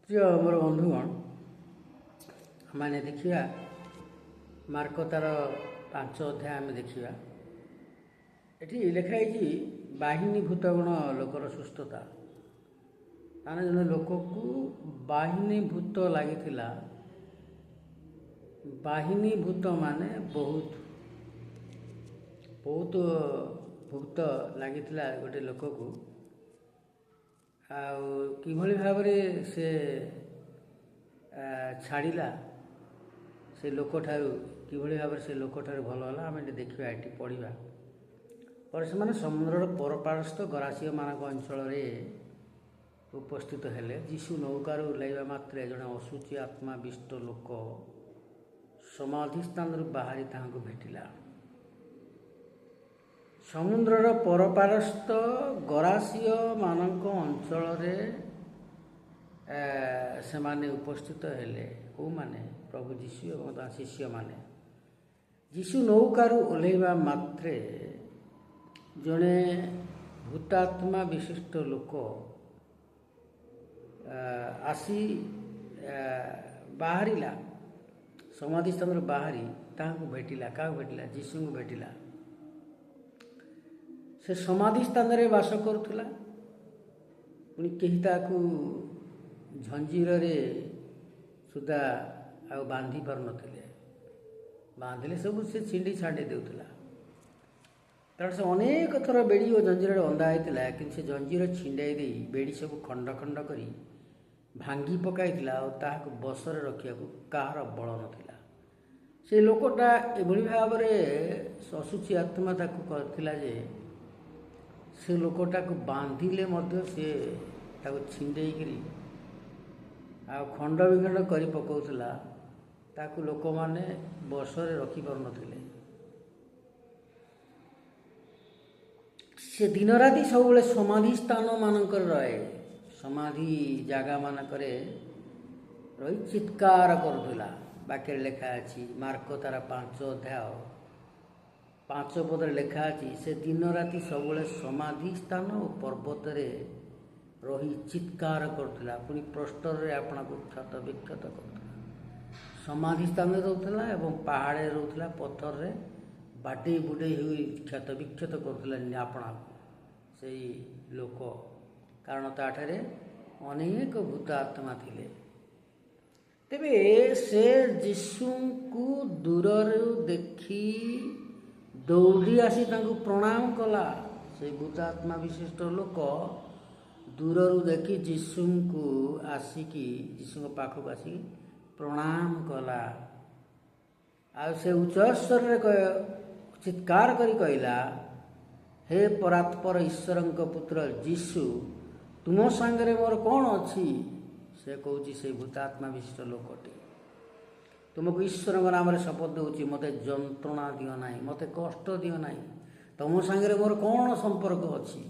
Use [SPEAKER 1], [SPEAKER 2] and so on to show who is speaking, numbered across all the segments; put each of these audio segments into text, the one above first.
[SPEAKER 1] ପ୍ରିୟ ମୋର ବନ୍ଧୁଗଣ, ଆମେ ଦେଖିବା ମାର୍କ ତାର 5 ଅଧ୍ୟାୟ ଆମେ ଦେଖିବା। ଏଠି ଲେଖା ହେଇଛି ବାହିନୀ ଭୂତଗଣ ଲୋକର ସୁସ୍ଥତା। ମାନେ ଜଣେ ଲୋକକୁ ବାହିନୀ ଭୂତ ଲାଗିଥିଲା। ବାହିନୀ ଭୂତ ମାନେ ବହୁତ ଭୂତ ଲାଗିଥିଲା ଗୋଟେ ଲୋକକୁ। ଆଉ କିଭଳି ଭାବରେ ସେ ଛାଡ଼ିଲା ସେ ଲୋକଠାରୁ, କିଭଳି ଭାବରେ ସେ ଲୋକଠାରୁ ଭଲ ହେଲା, ଆମେ ଏଠି ଦେଖିବା, ଏଠି ପଢ଼ିବା। ପରେ ସେମାନେ ସମୁଦ୍ରର ପରପାର୍ଶ୍ୱସ୍ଥ ଗରାସିୟମାନଙ୍କ ଅଞ୍ଚଳରେ ଉପସ୍ଥିତ ହେଲେ। ଯୀଶୁ ନୌକାରୁ ଓହ୍ଲାଇବା ମାତ୍ରେ ଜଣେ ଅଶୁଚି ଆତ୍ମାବିଷ୍ଟ ଲୋକ ସମାଧି ସ୍ଥାନରୁ ବାହାରି ତାହାଙ୍କୁ ଭେଟିଲା। ସମୁଦ୍ରର ପରପାର୍ଶ୍ୱସ୍ଥ ଗରାସିୟମାନଙ୍କ ଅଞ୍ଚଳରେ ସେମାନେ ଉପସ୍ଥିତ ହେଲେ। କେଉଁମାନେ? ପ୍ରଭୁ ଯୀଶୁ ଏବଂ ତା ଶିଷ୍ୟମାନେ। ଯୀଶୁ ନୌକାରୁ ଓହ୍ଲାଇବା ମାତ୍ରେ ଜଣେ ଭୂତାତ୍ମା ବିଶିଷ୍ଟ ଲୋକ ଆସି ବାହାରିଲା। ସମାଧି ସ୍ଥାନରୁ ବାହାରି ତାହାଙ୍କୁ ଭେଟିଲା। କାହାକୁ ଭେଟିଲା? ଯୀଶୁଙ୍କୁ ଭେଟିଲା। ସେ ସମାଧି ସ୍ଥାନରେ ବାସ କରୁଥିଲା। ପୁଣି କେହି ତାକୁ ଝଞ୍ଜିରରେ ସୁଦ୍ଧା ଆଉ ବାନ୍ଧି ପାରୁନଥିଲେ। ବାନ୍ଧିଲେ ସବୁ ସେ ଛିଣ୍ଡି ଛାଣ୍ଡି ଦେଉଥିଲା। କାରଣ ସେ ଅନେକ ଥର ବେଡ଼ି ଓ ଜଞ୍ଜିରରେ ବନ୍ଧା ହେଇଥିଲା। କିନ୍ତୁ ସେ ଜଞ୍ଜିର ଛିଣ୍ଡାଇ ଦେଇ ବେଡ଼ି ସବୁ ଖଣ୍ଡ ଖଣ୍ଡ କରି ଭାଙ୍ଗି ପକାଇଥିଲା। ଆଉ ତାହାକୁ ବଶରେ ରଖିବାକୁ କାହାର ବଳ ନଥିଲା। ସେ ଲୋକଟା ଏଭଳି ଭାବରେ ଅଶୁଚି ଆତ୍ମା ତାକୁ କରିଥିଲା ଯେ ସେ ଲୋକଟାକୁ ବାନ୍ଧିଲେ ମଧ୍ୟ ସେ ତାକୁ ଛିଣ୍ଡେଇକିରି ଆଉ ଖଣ୍ଡ ବିଖଣ୍ଡ କରି ପକାଉଥିଲା। ତାକୁ ଲୋକମାନେ ବଶରେ ରଖିପାରୁନଥିଲେ। ସେ ଦିନରାତି ସବୁବେଳେ ସମାଧି ସ୍ଥାନ ମାନଙ୍କରେ ରହେ। ସମାଧି ଜାଗା ମାନଙ୍କରେ ରହି ଚିତ୍କାର କରୁଥିଲା। ବାକ୍ୟରେ ଲେଖା ଅଛି, ମାର୍କ ତାର 5 ଅଧ୍ୟାୟ 5 ପଦରେ ଲେଖା ଅଛି, ସେ ଦିନରାତି ସବୁବେଳେ ସମାଧି ସ୍ଥାନ ଓ ପର୍ବତରେ ରହି ଚିତ୍କାର କରୁଥିଲା। ପୁଣି ପ୍ରଷ୍ଟରରେ ଆପଣଙ୍କୁ କ୍ଷତ ବିକ୍ଷତ କରୁଥିଲା। ସମାଧି ସ୍ଥାନରେ ରହୁଥିଲା ଏବଂ ପାହାଡ଼ରେ ରହୁଥିଲା। ପଥରରେ ବାଡ଼େଇ ବୁଡ଼େଇ ହୋଇ କ୍ଷତ ବିକ୍ଷତ କରୁଥିଲା ଆପଣଙ୍କୁ ସେଇ ଲୋକ। କାରଣ ତାଠାରେ ଅନେକ ଭୂତ ଆତ୍ମା ଥିଲେ। ତେବେ ସେ ଯୀଶୁଙ୍କୁ ଦୂରରୁ ଦେଖି ଦୌଡ଼ି ଆସି ତାଙ୍କୁ ପ୍ରଣାମ କଲା। ସେ ଭୂତାତ୍ମା ବିଶିଷ୍ଟ ଲୋକ ଦୂରରୁ ଦେଖି ଯୀଶୁଙ୍କୁ ଆସିକି ଯୀଶୁଙ୍କ ପାଖକୁ ଆସିକି ପ୍ରଣାମ କଲା। ଆଉ ସେ ଉଚ୍ଚ ସ୍ୱରରେ ଚିତ୍କାର କରି କହିଲା, ହେ ପରାତ୍ପର ଈଶ୍ୱରଙ୍କ ପୁତ୍ର ଯୀଶୁ, ତୁମ ସାଙ୍ଗରେ ମୋର କ'ଣ ଅଛି? ସେ କହୁଛି ସେଇ ଭୂତାତ୍ମା ବିଶିଷ୍ଟ ଲୋକଟି, ତୁମକୁ ଈଶ୍ୱରଙ୍କ ନାମରେ ଶପଥ ଦେଉଛି, ମୋତେ ଯନ୍ତ୍ରଣା ଦିଅ ନାହିଁ, ମୋତେ କଷ୍ଟ ଦିଅ ନାହିଁ। ତୁମ ସାଙ୍ଗରେ ମୋର କ'ଣ ସମ୍ପର୍କ ଅଛି?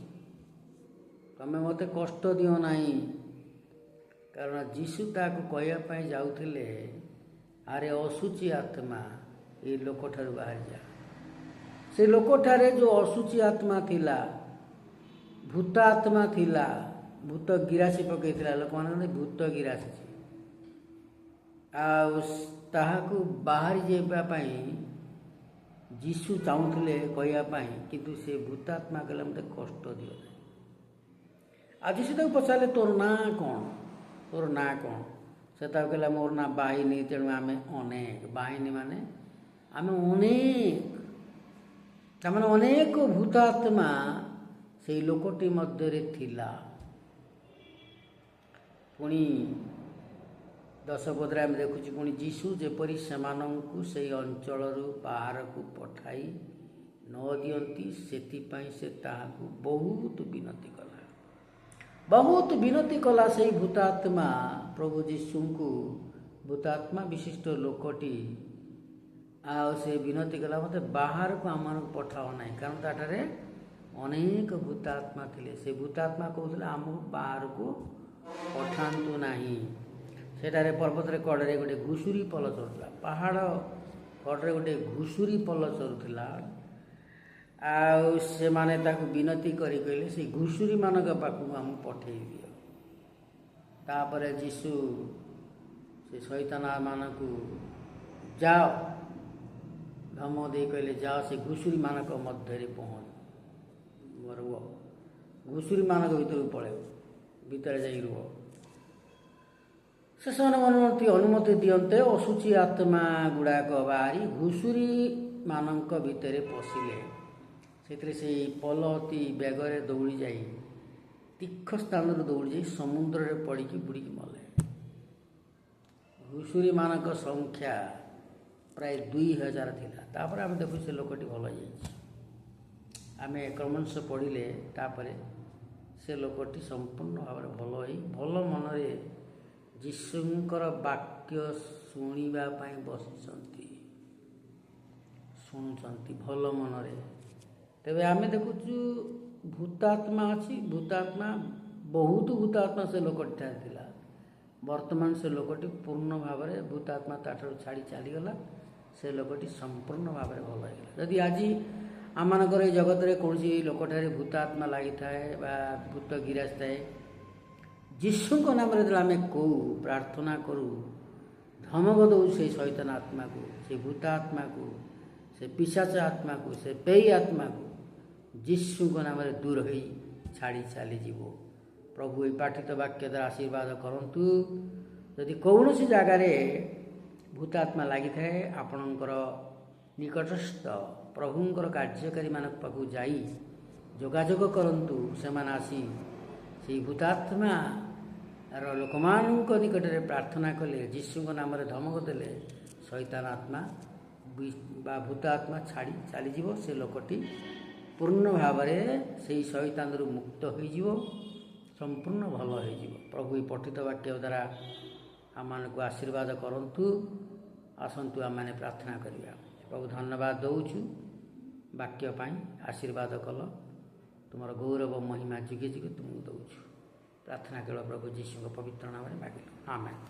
[SPEAKER 1] ତମେ ମୋତେ କଷ୍ଟ ଦିଅ ନାହିଁ। କାରଣ ଯୀଶୁ ତାକୁ କହିବା ପାଇଁ ଯାଉଥିଲେ, ଆରେ ଅଶୁଚି ଆତ୍ମା ଏ ଲୋକଠାରୁ ବାହାରିଯା। ସେ ଲୋକଠାରେ ଯେଉଁ ଅଶୁଚି ଆତ୍ମା ଥିଲା, ଭୂତ ଆତ୍ମା ଥିଲା, ଭୂତ ଗିରାସି ପକାଇଥିଲା। ଲୋକମାନେ କହନ୍ତି ଭୂତ ଗିରାସିଛି। ଆଉ ତାହାକୁ ବାହାରି ଯିବା ପାଇଁ ଯୀଶୁ ଚାହୁଁଥିଲେ କହିବା ପାଇଁ, କିନ୍ତୁ ସେ ଭୂତାତ୍ମା କହିଲା ମୋତେ କଷ୍ଟ ଦିଅ ନାହିଁ। ଆଜି ସେ ତାକୁ ପଚାରିଲେ, ତୋର ନାଁ କ'ଣ? ତୋର ନାଁ କ'ଣ? ସେ ତାକୁ କହିଲା, ମୋର ନାଁ ବାହିନୀ। ତେଣୁ ଆମେ ଅନେକ। ବାହିନୀ ମାନେ ଆମେ ଅନେକ। ତାମାନେ ଅନେକ ଭୂତାତ୍ମା ସେଇ ଲୋକଟି ମଧ୍ୟରେ ଥିଲା। ପୁଣି 10 ପଦରେ ଆମେ ଦେଖୁଛୁ, ପୁଣି ଯୀଶୁ ଯେପରି ସେମାନଙ୍କୁ ସେଇ ଅଞ୍ଚଳରୁ ବାହାରକୁ ପଠାଇ ନ ଦିଅନ୍ତି, ସେଥିପାଇଁ ସେ ତାହାକୁ ବହୁତ ବିନତି କଲା। ବହୁତ ବିନତି କଲା ସେଇ ଭୂତାତ୍ମା ପ୍ରଭୁ ଯୀଶୁଙ୍କୁ। ଭୂତାତ୍ମା ବିଶିଷ୍ଟ ଲୋକଟି ଆଉ ସେ ବିନତି କଲା, ମୋତେ ବାହାରକୁ ଆମମାନଙ୍କୁ ପଠାଅ ନାହିଁ। କାରଣ ତାଠାରେ ଅନେକ ଭୂତାତ୍ମା ଥିଲେ। ସେ ଭୂତାତ୍ମା କହୁଥିଲେ ଆମକୁ ବାହାରକୁ ପଠାନ୍ତୁ ନାହିଁ। ସେଠାରେ ପର୍ବତରେ କଡ଼ରେ ଗୋଟେ ଘୁଷୁରୀ ପଲ ଚରୁଥିଲା। ପାହାଡ଼ କଡ଼ରେ ଗୋଟେ ଘୁଷୁରୀ ପଲ ଚରୁଥିଲା। ଆଉ ସେମାନେ ତାକୁ ବିନତି କରି କହିଲେ, ସେ ଘୁଷୁରୀମାନଙ୍କ ପାଖକୁ ଆମକୁ ପଠାଇ ଦିଅ। ତାପରେ ଯୀଶୁ ସେ ଶୈତାନ ମାନଙ୍କୁ ଯାଅ ଧମକ ଦେଇ କହିଲେ ଯାଅ ସେ ଘୁଷୁରିମାନଙ୍କ ମଧ୍ୟରେ ରୁହ, ଘୁଷୁରିମାନଙ୍କ ଭିତରକୁ ପଳେଇବ, ଭିତରେ ଯାଇ ରୁହ। ସେ ସେମାନେ ଅନୁମତି ଦିଅନ୍ତେ ଅଶୁଚି ଆତ୍ମା ଗୁଡ଼ାକ ବାହାରି ଘୁଷୁରିମାନଙ୍କ ଭିତରେ ପଶିଲେ। ସେଥିରେ ସେଇ ପଲ ଅତି ବେଗରେ ଦୌଡ଼ି ଯାଇ ତୀକ୍ଷ୍ଣ ସ୍ଥାନରୁ ଦୌଡ଼ି ଯାଇ ସମୁଦ୍ରରେ ପଡ଼ିକି ବୁଡ଼ିକି ମଲେ। ଘୁଷୁରିମାନଙ୍କ ସଂଖ୍ୟା ପ୍ରାୟ 2000 ଥିଲା। ତାପରେ ଆମେ ଦେଖୁ ସେ ଲୋକଟି ଭଲ ହେଇଯାଇଛି। ଆମେ କ୍ରମଶଃ ପଢ଼ିଲେ ତାପରେ ସେ ଲୋକଟି ସମ୍ପୂର୍ଣ୍ଣ ଭାବରେ ଭଲ ହୋଇ ଭଲ ମନରେ ଯୀଶୁଙ୍କର ବାକ୍ୟ ଶୁଣିବା ପାଇଁ ଶୁଣୁଛନ୍ତି ଭଲ ମନରେ। ତେବେ ଆମେ ଦେଖୁଛୁ ଭୂତାତ୍ମା ଅଛି, ବହୁତ ଭୂତାତ୍ମା ସେ ଲୋକଟିଠାରେ ଥିଲା। ବର୍ତ୍ତମାନ ସେ ଲୋକଟି ପୂର୍ଣ୍ଣ ଭାବରେ ଭୂତାତ୍ମା ତାଠାରୁ ଛାଡ଼ି ଚାଲିଗଲା। ସେ ଲୋକଟି ସମ୍ପୂର୍ଣ୍ଣ ଭାବରେ ଭଲ ହେଇଗଲା। ଯଦି ଆଜି ଆମମାନଙ୍କର ଏ ଜଗତରେ କୌଣସି ଲୋକଠାରେ ଭୂତାତ୍ମା ଲାଗିଥାଏ ବା ଭୂତ ଗିରାଜ ଥାଏ, ଯୀଶୁଙ୍କ ନାମରେ ଯେତେବେଳେ ଆମେ କହୁ, ପ୍ରାର୍ଥନା କରୁ, ଧମକ ଦେଉ ସେଇ ଶୈତାନ ଆତ୍ମାକୁ, ସେ ଭୂତ ଆତ୍ମାକୁ, ସେ ପିଶାଚ ଆତ୍ମାକୁ, ସେ ପେଇ ଆତ୍ମାକୁ ଯୀଶୁଙ୍କ ନାମରେ ଦୂର ହୋଇ ଛାଡ଼ି ଚାଲିଯିବ। ପ୍ରଭୁ ଏହି ପାଠିତ ବାକ୍ୟ ଦ୍ୱାରା ଆଶୀର୍ବାଦ କରନ୍ତୁ। ଯଦି କୌଣସି ଜାଗାରେ ଭୂତାତ୍ମା ଲାଗିଥାଏ, ଆପଣଙ୍କର ନିକଟସ୍ଥ ପ୍ରଭୁଙ୍କର କାର୍ଯ୍ୟକାରୀମାନଙ୍କ ପାଖକୁ ଯାଇ ଯୋଗାଯୋଗ କରନ୍ତୁ। ସେମାନେ ଆସି ସେହି ଭୂତାତ୍ମାର ଲୋକମାନଙ୍କ ନିକଟରେ ପ୍ରାର୍ଥନା କଲେ, ଯୀଶୁଙ୍କ ନାମରେ ଧମକ ଦେଲେ, ଶୈତାନ ଆତ୍ମା ବା ଭୂତ ଆତ୍ମା ଛାଡ଼ି ଚାଲିଯିବ। ସେ ଲୋକଟି ପୂର୍ଣ୍ଣ ଭାବରେ ସେହି ଶୈତାନରୁ ମୁକ୍ତ ହୋଇଯିବ, ସମ୍ପୂର୍ଣ୍ଣ ଭଲ ହୋଇଯିବ। ପ୍ରଭୁ ଏହି ପଠିତ ବାକ୍ୟ ଦ୍ୱାରା ଆମମାନଙ୍କୁ ଆଶୀର୍ବାଦ କରନ୍ତୁ। ଆସନ୍ତୁ ଆମମାନେ ପ୍ରାର୍ଥନା କରିବା। ପ୍ରଭୁ ଧନ୍ୟବାଦ ଦେଉଛୁ ବାକ୍ୟ ପାଇଁ, ଆଶୀର୍ବାଦ କଲ, ତୁମର ଗୌରବ ମହିମା ଯୁଗେ ଯୁଗେ ତୁମକୁ ଦେଉଛୁ। ପ୍ରାର୍ଥନା କେବଳ ପ୍ରଭୁ ଯୀଶୁଙ୍କ ପବିତ୍ର ନାମରେ ମାଗିଲୁ, ଆମେନ୍।